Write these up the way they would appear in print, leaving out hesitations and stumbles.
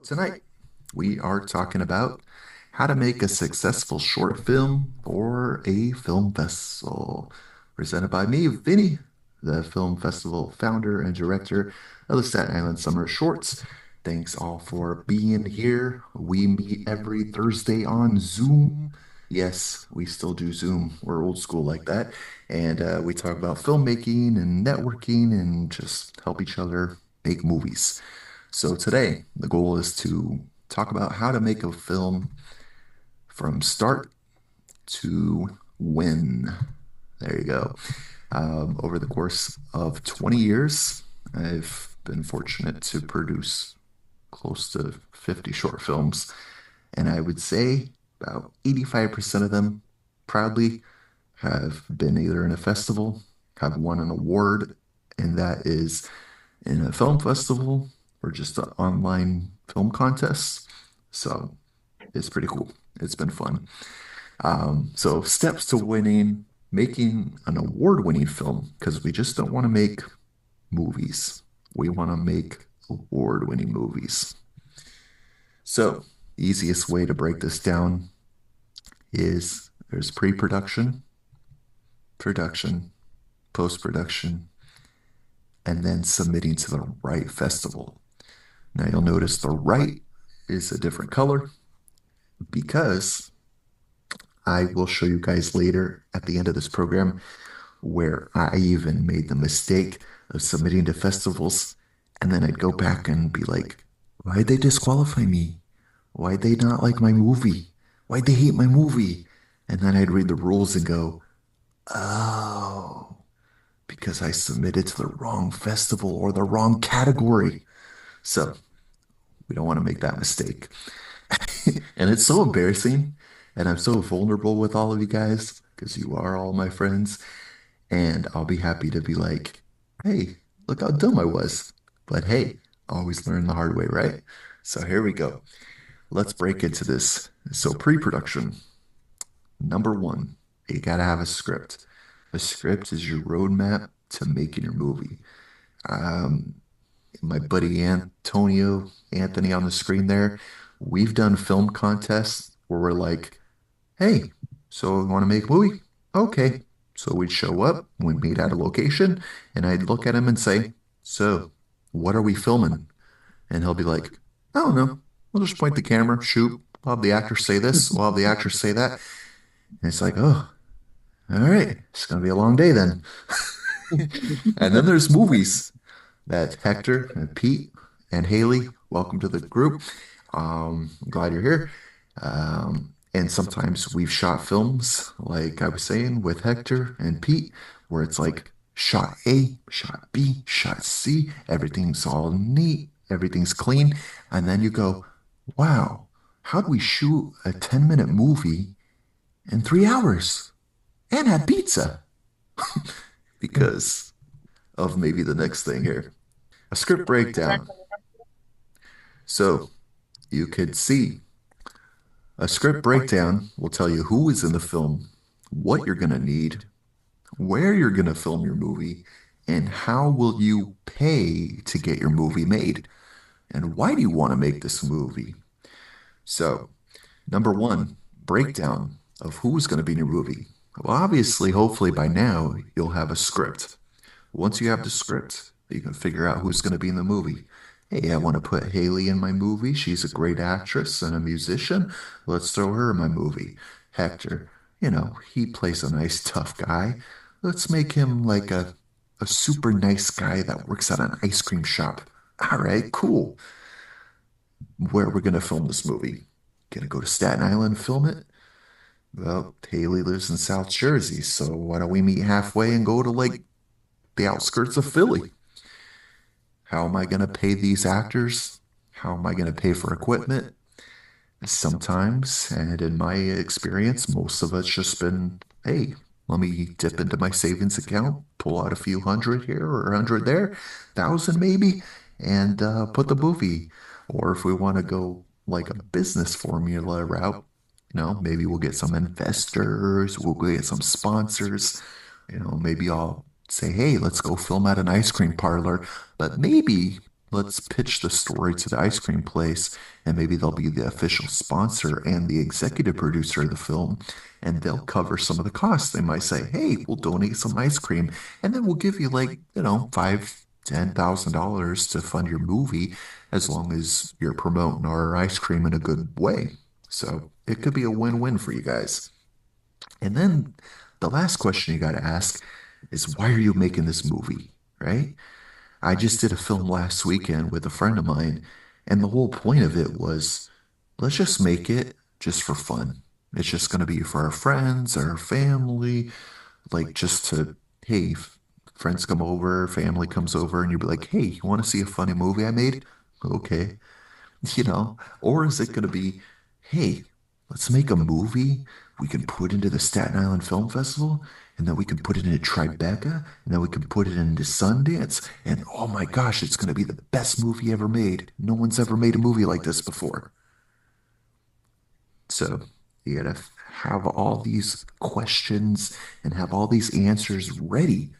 Tonight, we are talking about how to make a successful short film for a film festival. Presented by me, Vinny, the film festival founder and director of the Staten Island Summer Shorts. Thanks all for being here. We meet every Thursday on Zoom. Yes, we still do Zoom. We're old school like that. And we talk about filmmaking and networking and just help each other make movies. So today, the goal is to talk about how to make a film from start to win. There you go. Over the course of 20 years, I've been fortunate to produce close to 50 short films, and I would say about 85% of them proudly have been either in a festival, have won an award, and that is in a film festival or just an online film contest. So it's pretty cool. It's been fun. So steps to winning, making an award-winning film, because we just don't want to make movies. We want to make award-winning movies. So easiest way to break this down is there's pre-production, production, post-production, and then submitting to the right festival. Now you'll notice the right is a different color because I will show you guys later at the end of this program where I even made the mistake of submitting to festivals and then I'd go back and be like, why'd they disqualify me? Why'd they not like my movie? Why'd they hate my movie? And then I'd read the rules and go, oh, because I submitted to the wrong festival or the wrong category. So we don't want to make that mistake. And it's so embarrassing. And I'm so vulnerable with all of you guys because you are all my friends. And I'll be happy to be like, hey, look how dumb I was. But hey, always learn the hard way, right? So here we go. Let's break into this. So pre-production. Number one, you gotta have a script. A script is your roadmap to making your movie. Um, my buddy Anthony on the screen there, we've done film contests where we're like, hey, so you want to make a movie? Okay. So we'd show up, we'd meet at a location, and I'd look at him and say, so what are we filming? And he'll be like, I don't know. We'll just point the camera, shoot. We'll have the actor say this, we'll have the actor say that. And it's like, oh, all right, it's gonna be a long day then. And then there's movies that Hector and Pete and Haley, welcome to the group. I'm glad you're here. And sometimes we've shot films, like I was saying, with Hector and Pete, where it's like shot A, shot B, shot C, everything's all neat, everything's clean. And then you go, wow, how'd we shoot a 10-minute movie in 3 hours and have pizza? Because of maybe the next thing here. A script breakdown. So you could see a script breakdown will tell you who is in the film, what you're going to need, where you're going to film your movie, and how will you pay to get your movie made, and why do you want to make this movie? So, number one, breakdown of who's going to be in your movie. Well, obviously, hopefully by now, you'll have a script. Once you have the script, you can figure out who's going to be in the movie. Hey, I want to put Haley in my movie. She's a great actress and a musician. Let's throw her in my movie. Hector, he plays a nice, tough guy. Let's make him like a super nice guy that works at an ice cream shop. All right, cool. Where are we going to film this movie? Gonna go to Staten Island, film it? Well, Haley lives in South Jersey, so why don't we meet halfway and go to like the outskirts of Philly? How am I going to pay these actors? How am I going to pay for equipment? Sometimes, and in my experience, most of it's just been, hey, let me dip into my savings account, pull out a few hundred here or 100 there, 1,000 maybe, and put the movie. Or if we want to go like a business formula route, maybe we'll get some investors, we'll get some sponsors, maybe I'll say, hey, let's go film at an ice cream parlor. But maybe let's pitch the story to the ice cream place, and maybe they'll be the official sponsor and the executive producer of the film, and they'll cover some of the costs. They might say, hey, we'll donate some ice cream, and then we'll give you like, five, $10,000 to fund your movie as long as you're promoting our ice cream in a good way. So it could be a win-win for you guys. And then the last question you got to ask is, why are you making this movie? Right? I just did a film last weekend with a friend of mine, and the whole point of it was, let's just make it just for fun. It's just going to be for our friends, our family, like just to, hey, friends come over, family comes over, and you'd be like, hey, you want to see a funny movie I made? Okay. Or is it going to be, hey, let's make a movie we can put into the Staten Island Film Festival, and then we can put it into Tribeca, and then we can put it into Sundance, and oh my gosh, it's going to be the best movie ever made. No one's ever made a movie like this before. So you got to have all these questions and have all these answers ready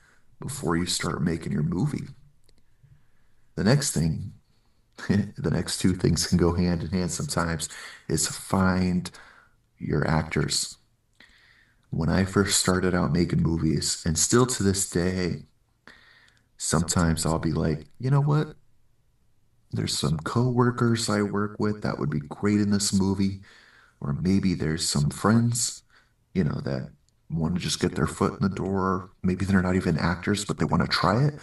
before you start making your movie. The next thing the next two things can go hand in hand sometimes is find your actors. When I first started out making movies, and still to this day, sometimes I'll be like, you know what? There's some coworkers I work with that would be great in this movie, or maybe there's some friends, that want to just get their foot in the door. Maybe they're not even actors, but they want to try it.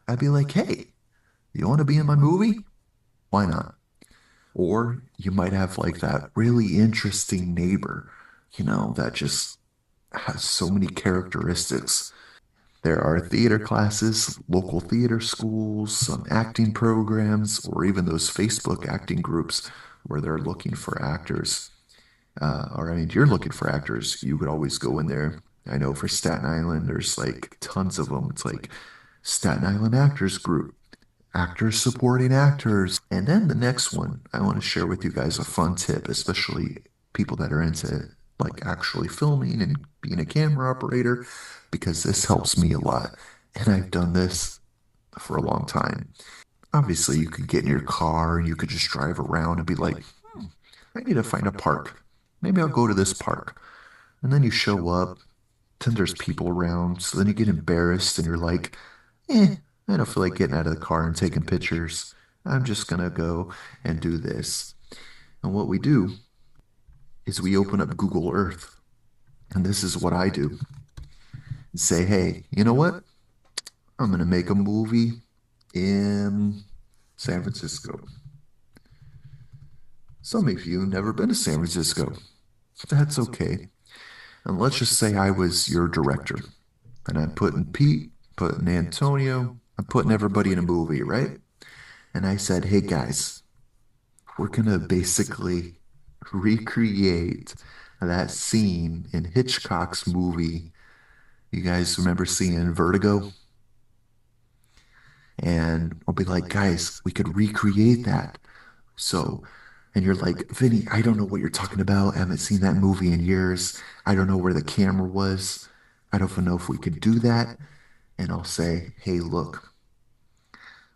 I'd be like, hey, you want to be in my movie? Why not? Or you might have like that really interesting neighbor, that just has so many characteristics. There are theater classes, local theater schools, some acting programs, or even those Facebook acting groups where they're looking for actors. Or, I mean, you're looking for actors, you could always go in there. I know for Staten Island, there's like tons of them. It's like Staten Island Actors Group, actors supporting actors. And then the next one, I want to share with you guys a fun tip, especially people that are into like actually filming and being a camera operator, because this helps me a lot. And I've done this for a long time. Obviously, you could get in your car and you could just drive around and be like, I need to find a park. Maybe I'll go to this park. And then you show up, then there's people around. So then you get embarrassed and you're like, I don't feel like getting out of the car and taking pictures. I'm just going to go and do this. And what we do is we open up Google Earth. And this is what I do. Say, hey, you know what? I'm going to make a movie in San Francisco. Some of you never been to San Francisco. That's okay. And let's just say I was your director. And I'm putting Pete, putting Antonio, I'm putting everybody in a movie, right? And I said, hey guys, we're gonna basically recreate that scene in Hitchcock's movie. You guys remember seeing Vertigo? And I'll be like, guys, we could recreate that. So, and you're like, Vinny, I don't know what you're talking about. I haven't seen that movie in years. I don't know where the camera was. I don't know if we could do that. And I'll say, hey, look,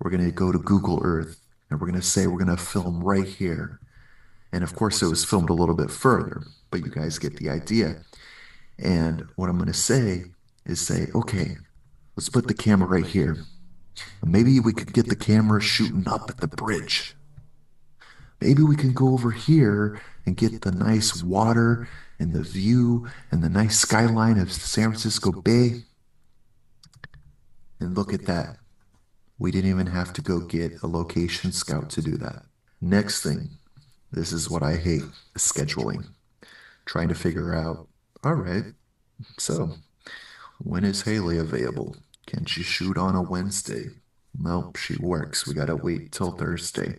we're going to go to Google Earth and we're going to say we're going to film right here. And of course, it was filmed a little bit further, but you guys get the idea. And what I'm going to say is say, okay, let's put the camera right here. Maybe we could get the camera shooting up at the bridge. Maybe we can go over here and get the nice water and the view and the nice skyline of San Francisco Bay. And look at that. We didn't even have to go get a location scout to do that. Next thing, this is what I hate, scheduling. Trying to figure out, all right, so when is Haley available? Can she shoot on a Wednesday? Nope, she works. We gotta wait till Thursday.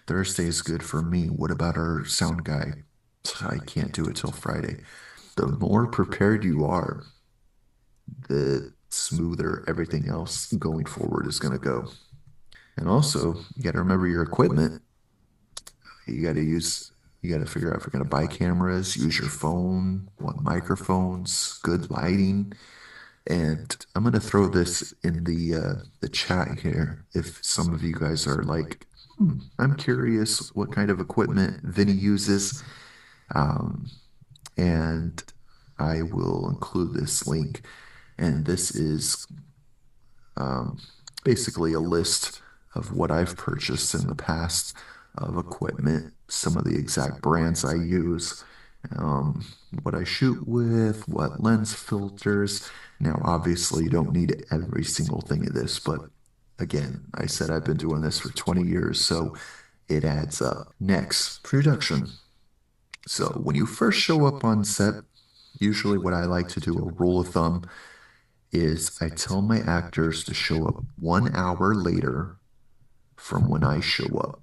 Thursday is good for me. What about our sound guy? I can't do it till Friday. The more prepared you are, the smoother everything else going forward is going to go. And also, you got to remember your equipment. You got to use, you got to figure out if you're going to buy cameras, use your phone, what microphones, good lighting. And I'm going to throw this in the chat here. If some of you guys are like I'm curious what kind of equipment Vinny uses. Um, and I will include this link. And this is um, basically a list of what I've purchased in the past of equipment, some of the exact brands I use, um, what I shoot with, what lens filters. Now, obviously, you don't need every single thing of this, but again, I said I've been doing this for 20 years, so it adds up. Next, production. So, when you first show up on set, usually what I like to do, a rule of thumb, is I tell my actors to show up 1 hour later from when I show up.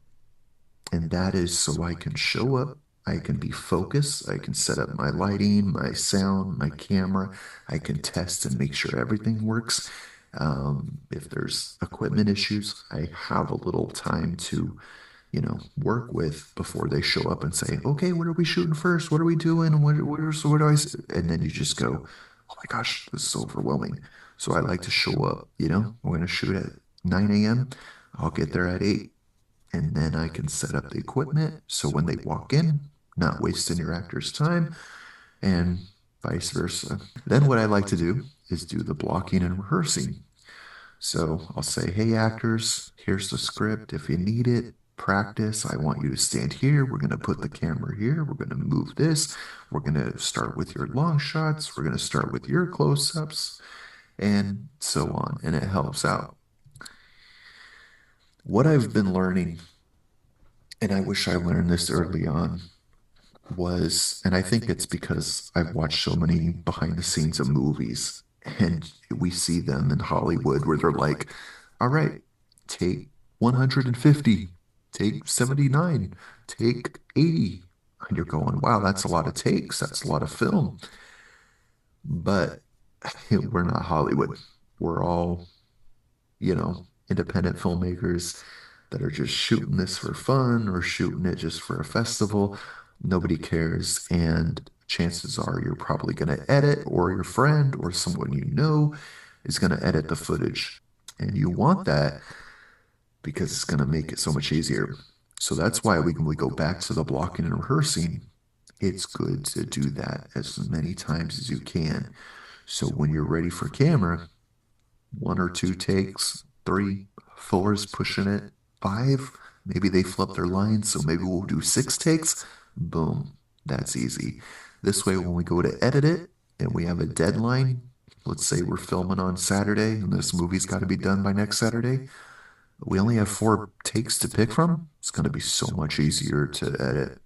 And that is so I can show up, I can be focused, I can set up my lighting, my sound, my camera, I can test and make sure everything works. If there's equipment issues, I have a little time to, work with before they show up and say, okay, what are we shooting first? What are we doing? What do And then you just go, oh my gosh, this is overwhelming. So I like to show up, we're going to shoot at 9 a.m. I'll get there at 8, and then I can set up the equipment. So when they walk in, not wasting your actor's time, and vice versa. Then what I like to do is do the blocking and rehearsing. So I'll say, hey, actors, here's the script. If you need it, practice. I want you to stand here. We're going to put the camera here. We're going to move this. We're going to start with your long shots. We're going to start with your close ups, and so on. And it helps out. What I've been learning, and I wish I learned this early on, was, and I think it's because I've watched so many behind the scenes of movies, and we see them in Hollywood where they're like, all right, take 150, take 79, take 80. And you're going, wow, that's a lot of takes. That's a lot of film. But we're not Hollywood. We're all, independent filmmakers that are just shooting this for fun or shooting it just for a festival. Nobody cares. And chances are you're probably going to edit, or your friend or someone you know is going to edit the footage. And you want that because it's going to make it so much easier. So that's why when we go back to the blocking and rehearsing, it's good to do that as many times as you can. So when you're ready for camera, 1 or 2 takes, 3, 4 is pushing it, 5, maybe they flip their lines, so maybe we'll do 6 takes. Boom, that's easy. This way, when we go to edit it and we have a deadline, let's say we're filming on Saturday and this movie's got to be done by next Saturday, we only have 4 takes to pick from. It's going to be so much easier to edit.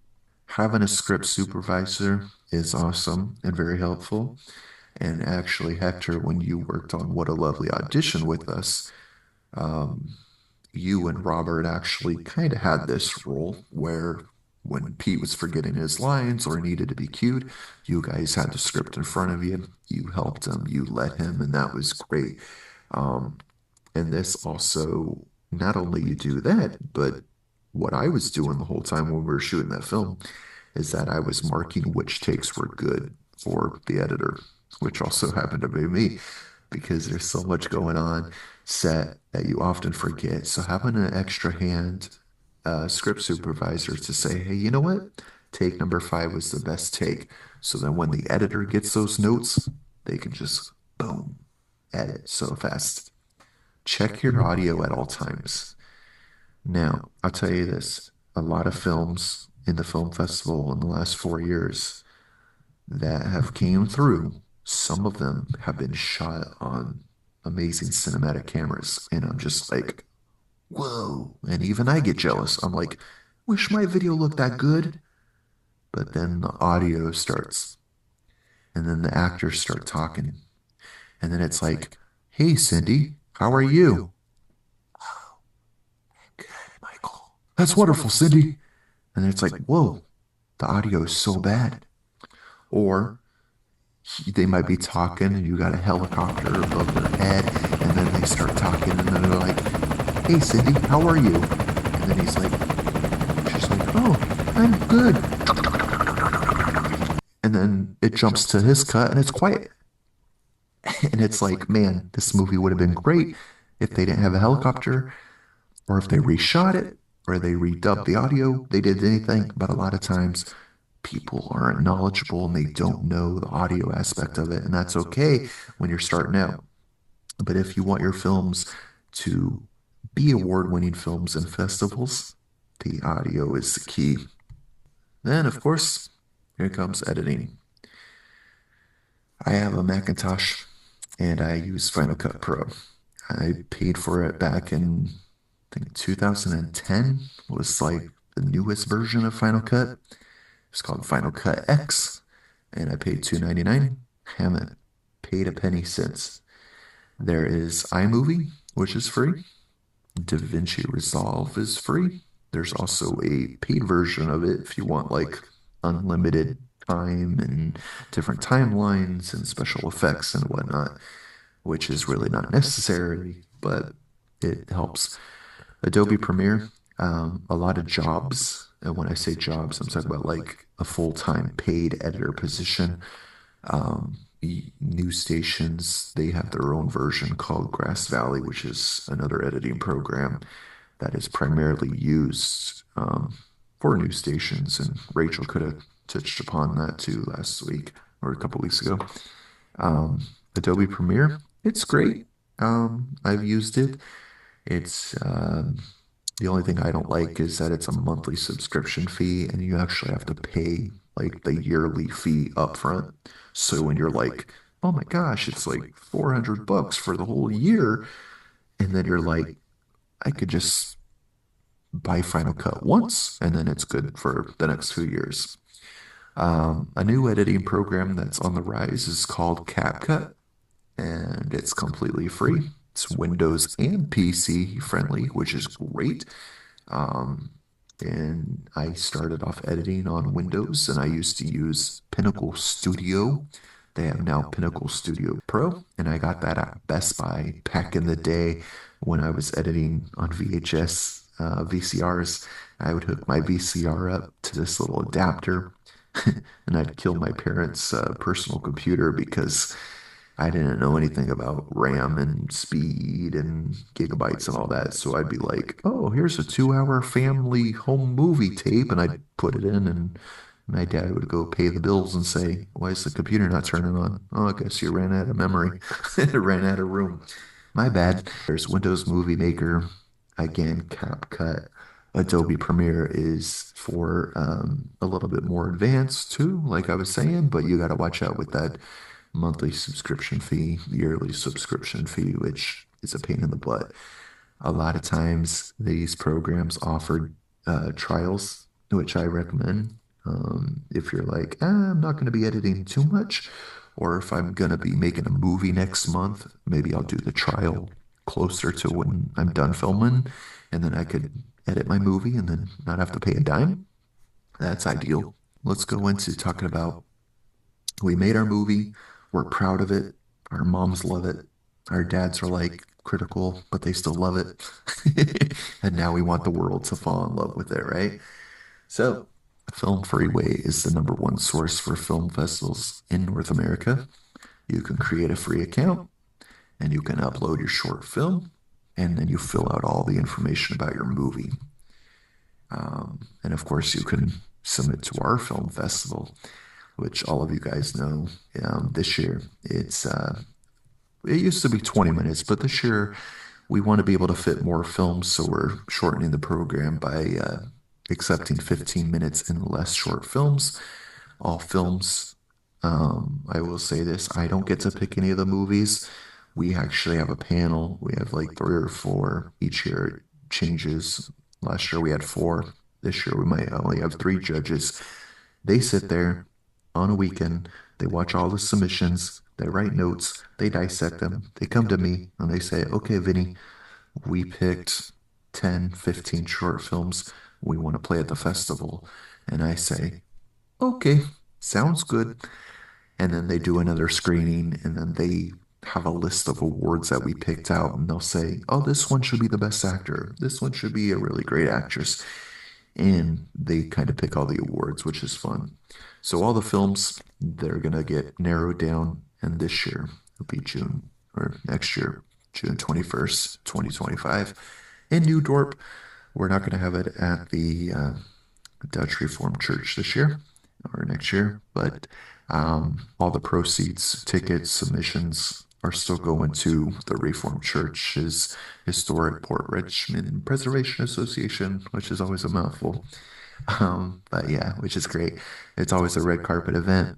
Having a script supervisor is awesome and very helpful. And actually, Hector, when you worked on What a Lovely Audition with us, um, you and Robert actually kind of had this role where when Pete was forgetting his lines or needed to be cued, you guys had the script in front of you. You helped him, you let him, and that was great. Um, and this also, not only you do that, but what I was doing the whole time when we were shooting that film is that I was marking which takes were good for the editor, which also happened to be me because there's so much going on set that you often forget. So having an extra hand script supervisor to say, hey, you know what? Take number 5 was the best take. So then when the editor gets those notes, they can just boom, edit so fast. Check your audio at all times. Now, I'll tell you this, a lot of films in the film festival in the last 4 years that have came through, some of them have been shot on amazing cinematic cameras. And I'm just like, whoa. And even I get jealous. I'm like, wish my video looked that good. But then the audio starts, and then the actors start talking. And then it's like, hey, Cindy, how are you? Good, Michael. That's wonderful, Cindy. And then it's like, whoa, the audio is so bad. Or they might be talking and you got a helicopter above their head, and then they start talking, and then they're like, hey, Cindy, how are you? And then she's like, oh, I'm good. And then it jumps to his cut and it's quiet. And it's like, man, this movie would have been great if they didn't have a helicopter or if they reshot it. or they redub the audio, they did anything, but a lot of times people aren't knowledgeable and they don't know the audio aspect of it, and that's okay when you're starting out. But if you want your films to be award-winning films in festivals, the audio is the key. Then, of course, here comes editing. I have a Macintosh and I use Final Cut Pro. I paid for it back in, I think, 2010 was like the newest version of Final Cut. It's called Final Cut X, and I paid $2.99. Haven't paid a penny since. There is iMovie, which is free. DaVinci Resolve is free. There's also a paid version of it if you want like unlimited time and different timelines and special effects and whatnot, which is really not necessary, but it helps. Adobe Premiere, a lot of jobs, and when I say jobs, I'm talking about like a full-time paid editor position. News stations, they have their own version called Grass Valley, which is another editing program that is primarily used for news stations. And Rachel could have touched upon that too last week or a couple weeks ago. Adobe Premiere, it's great. I've used it. It's the only thing I don't like is that it's a monthly subscription fee and you actually have to pay like the yearly fee upfront. So when you're like, oh my gosh, it's like $400 for the whole year, and then you're like, I could just buy Final Cut once and then it's good for the next few years. A new editing program that's on the rise is called CapCut, and it's completely free. It's Windows and PC friendly, which is great. Um, and I started off editing on Windows, and I used to use Pinnacle Studio. They have now Pinnacle Studio Pro, and I got that at Best Buy back in the day when I was editing on VHS VCRs. I would hook my VCR up to this little adapter, and I'd kill my parents' personal computer because I didn't know anything about RAM and speed and gigabytes and all that. So I'd be like, oh, here's a 2 hour family home movie tape. And I'd put it in, and my dad would go pay the bills and say, why is the computer not turning on? Oh, I guess you ran out of memory. It ran out of room. My bad. There's Windows Movie Maker. Again, CapCut. Adobe Premiere is for a little bit more advanced too, like I was saying, but you got to watch out with that monthly subscription fee, yearly subscription fee, which is a pain in the butt. A lot of times, these programs offer trials, which I recommend. If you're like, I'm not going to be editing too much, or if I'm going to be making a movie next month, maybe I'll do the trial closer to when I'm done filming, and then I could edit my movie and then not have to pay a dime. That's ideal. Let's go into talking about we made our movie. We're proud of it. Our moms love it. Our dads are like critical, but they still love it. And now we want the world to fall in love with it, right? So, Film Freeway is the number one source for film festivals in North America. You can create a free account and you can upload your short film, and then you fill out all the information about your movie. And of course, you can submit to our film festival, which all of you guys know. This year, it used to be 20 minutes, but this year we want to be able to fit more films, so we're shortening the program by accepting 15 minutes and less short films. All films, I will say this, I don't get to pick any of the movies. We actually have a panel. We have like three or four. Each year it changes. Last year we had four. This year we might only have three judges. They sit there on a weekend. They watch all the submissions. They write notes. They dissect them. They come to me and they say, okay, Vinny, we picked 10, 15 short films we want to play at the festival. And I say, okay, sounds good. And then they do another screening, and then they have a list of awards that we picked out, and they'll say, oh, this one should be the best actor. This one should be a really great actress. And they kind of pick all the awards, which is fun. So all the films, they're going to get narrowed down, and this year will be June, or next year, June 21st, 2025, in New Dorp. We're not going to have it at the Dutch Reformed Church this year or next year, but all the proceeds, tickets, submissions are still going to the Reformed Church's historic Port Richmond Preservation Association, which is always a mouthful. But yeah, which is great. It's always a red carpet event.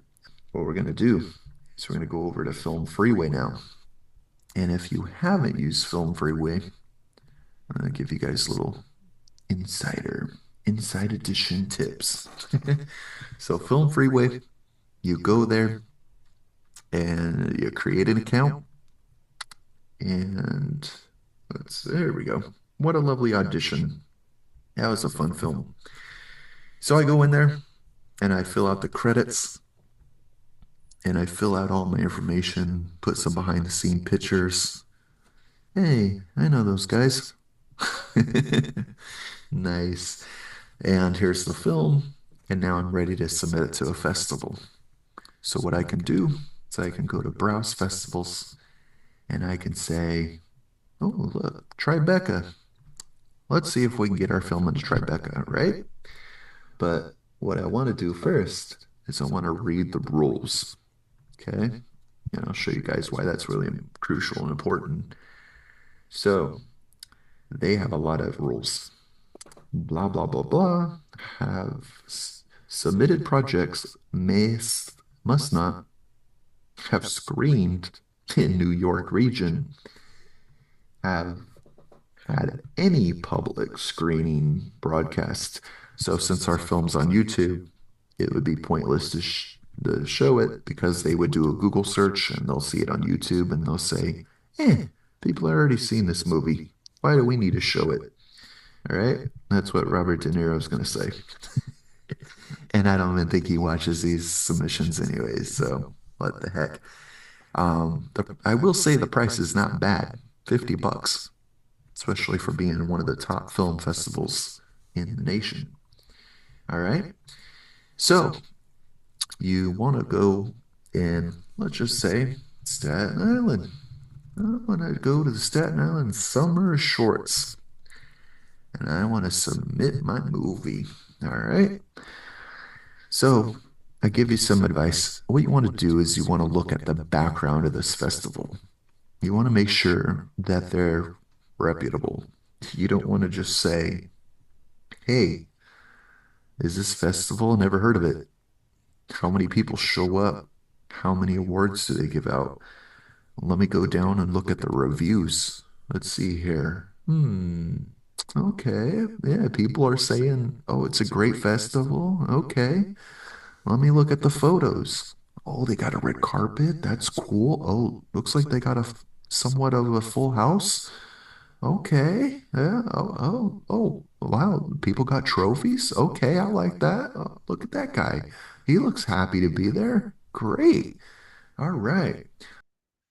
What we're going to do is we're going to go over to Film Freeway now. And if you haven't used Film Freeway, I'm going to give you guys a little inside edition tips. So, Film Freeway, you go there and you create an account, and there we go. What a lovely audition. That was a fun film. So, I go in there and I fill out the credits and I fill out all my information, put some behind the scene pictures. Hey, I know those guys. Nice. And here's the film. And now I'm ready to submit it to a festival. So what I can do is I can go to browse festivals and I can say, oh, look, Tribeca. Let's see if we can get our film into Tribeca, right? But what I want to do first is I want to read the rules. Okay. And I'll show you guys why that's really crucial and important. So they have a lot of rules. Blah, blah, blah, blah. Have submitted projects must not have screened in New York region, have had any public screening broadcast. So since our film's on YouTube, it would be pointless to show it because they would do a Google search and they'll see it on YouTube and they'll say, people have already seen this movie. Why do we need to show it? All right. That's what Robert De Niro is going to say. And I don't even think he watches these submissions anyways. So what the heck? I will say the price is not bad. $50, especially for being one of the top film festivals in the nation. All right. So you want to go in, let's just say, Staten Island. I want to go to the Staten Island Summer Shorts and I want to submit my movie. All right. So I give you some advice. What you want to do is you want to look at the background of this festival. You want to make sure that they're reputable. You don't want to just say, hey, is this festival? Never heard of it. How many people show up? How many awards do they give out? Let me go down and look at the reviews. Let's see here. Okay. Yeah, people are saying, oh, it's a great festival. Okay. Let me look at the photos. Oh, they got a red carpet. That's cool. Oh, looks like they got somewhat of a full house. Okay. Yeah. Wow. People got trophies. Okay, I like that. Oh, look at that guy. He looks happy to be there. Great. All right.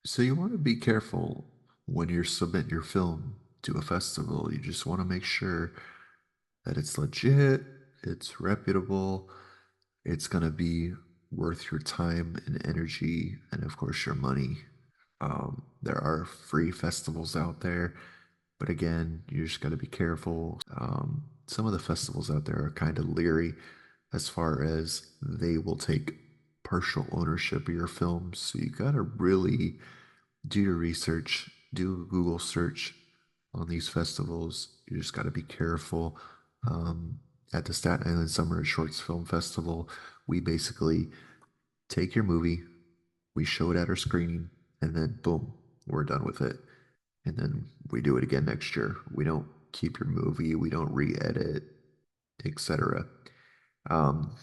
So you want to be careful when you're submitting your film to a festival. You just want to make sure that it's legit, it's reputable, it's going to be worth your time and energy, and of course, your money. There are free festivals out there, but again, you just got to be careful. Some of the festivals out there are kind of leery as far as they will take partial ownership of your film. So you got to really do your research, do a Google search on these festivals. You just got to be careful. At the Staten Island Summer Shorts Film Festival, we basically take your movie, we show it at our screening, and then boom, we're done with it. And then we do it again next year. We don't keep your movie, we don't re-edit, etc. Um,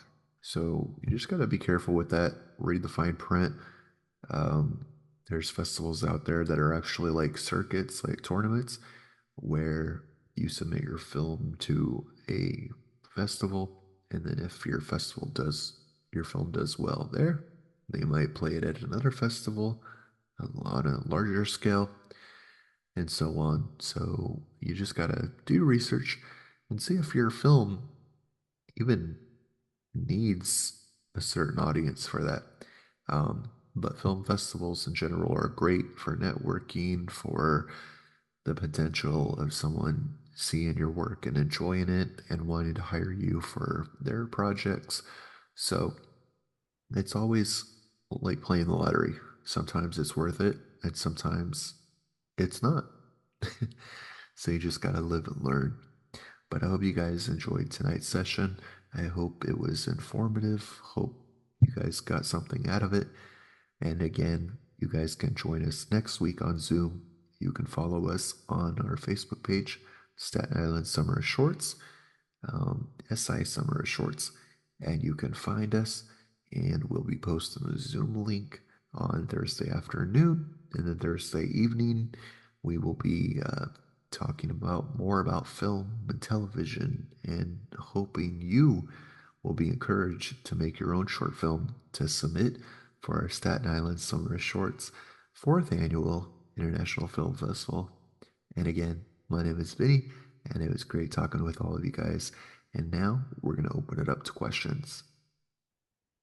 so you just got to be careful with that. Read the fine print. Um, there's festivals out there that are actually like circuits, like tournaments, where you submit your film to a festival, and then if your film does well there, they might play it at another festival on a larger scale, and so on. So you just gotta do research and see if your film even needs a certain audience for that. But film festivals in general are great for networking, for the potential of someone seeing your work and enjoying it and wanting to hire you for their projects. So it's always like playing the lottery. Sometimes it's worth it, and sometimes it's not. So you just got to live and learn. But I hope you guys enjoyed tonight's session. I hope it was informative. Hope you guys got something out of it. And again, you guys can join us next week on Zoom. You can follow us on our Facebook page, Staten Island Summer Shorts, SI Summer Shorts, and you can find us. And we'll be posting the Zoom link on Thursday afternoon, and then Thursday evening, we will be talking about more about film and television, and hoping you will be encouraged to make your own short film to submit for our Staten Island Summer Shorts fourth annual International Film Festival. And again, my name is Vinny, and it was great talking with all of you guys. And now we're going to open it up to questions.